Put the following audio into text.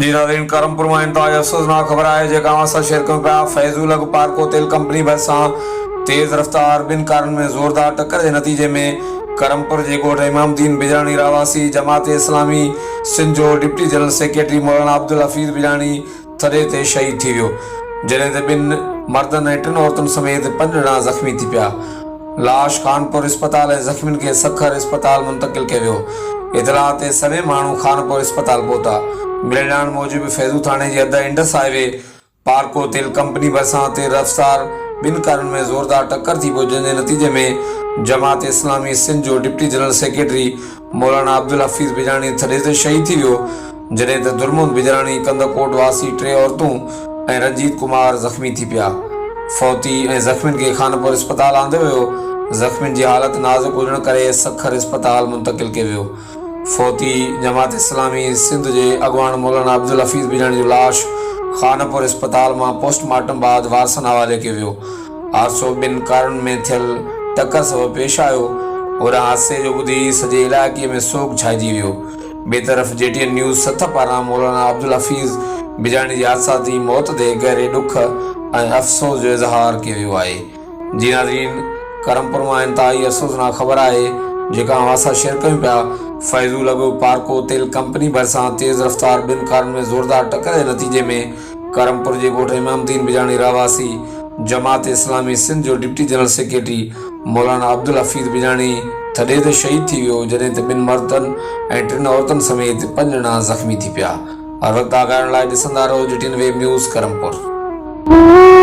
जी नाज़रीन, करमपुर मां इंतहाई अफ़सोसनाक ख़बर आहे जेका असां शेयर कयूं पिया। फैज़ुल पार्को तेल कंपनी बस सां तेज़ रफ़्तार ॿिनि कारनि में ज़ोरदार टक्कर जे नतीजे में करमपुर जे ॻोठ इमामुद्दीन बिजाणी रहवासी जमात इस्लामी सिंध जो डिप्टी जनरल सेक्रेटरी मौलाना अब्दुल हफ़ीज़ बिजाणी थॾे ते शहीद थी वियो, जॾहिं त ॿिनि मर्दनि ऐं 3 औरतुनि समेत 5 ॼणा ज़ख़्मी थी पिया। लाश खानपुर इस्पताल ऐं ज़ख़्मियुनि खे सखर इस्पताल मुंतक़िल कयो वियो। इतलाह ते सभई माण्हू खानपुर इस्पताल पहुता। मिलियल ॼाण मूजिबि फैज़ू थाणे जी हद इंडस हाईवे पार्को तेल कंपनी भरिसां तेज़ रफ़्तार 2 कारनि में ज़ोरदार टक्कर थी पियो, जंहिंजे नतीजे में जमात इस्लामी सिंध जो डिप्टी जनरल सेक्रेटरी मौलाना अब्दुल हफ़ीज़ बिजाणी थॾे ते शहीद थी वियो, जॾहिं त दुरमुन बिजाणी कंदकोट वासी 3 औरतूं ऐं रंजीत कुमार ज़ख़्मी थी पिया। फौती ऐं ज़ख़्मियुनि खे खानपुर इस्पताल आंदो वियो। ज़ख़्मियुनि जी हालत नाज़ुक हुजण करे सखर इस्पताल मुंतक़िल कयो वियो। फौती जमात इस्लामी सिंध जे अॻवान मौलाना अब्दुल हफ़ीज़ बिजाणी जो लाश खानपुर इस्पताल मां पोस्टमार्टम बाद वारसनि हवाले कयो वियो। हादसो 2 कारनि में थियल टक्कर सबबि पेश आयो। और हादसे जो ॿुधी सॼे इलाइक़े में सोग छाइजी वियो। ॿिए तरफ़ JTN न्यूज़ 7 पारां मौलाना अब्दुल हफ़ीज़ बिजाणी जी हादसाती मौत ते गहरे ॾुख ऐं अफ़सोस जो इज़हार कयो वियो आहे। जी नाज़रीन, करमपुर मां इंतहाई अफ़सोसनाक ख़बर आहे जेका असां शेयर कयूं पिया। फैज़ुल पार्को तेल कंपनी भरिसां तेज़ रफ़्तार 2 कारनि में ज़ोरदार टक्कर जे नतीजे में करमपुर जे ॻोठ इमामुद्दीन बिजाणी रहवासी जमात इस्लामी सिंध जो डिप्टी जनरल सेक्रेटरी मौलाना अब्दुल हफ़ीज़ बिजाणी थॾे ते शहीद थी वियो, जॾहिं त 2 मर्दनि ऐं 3 औरतुनि समेत 5 ॼणा ज़ख़्मी थी पिया। हर वक़्तु आगाहण लाइ ॾिसंदा रहो JTN वेब न्यूज़ करमपुर।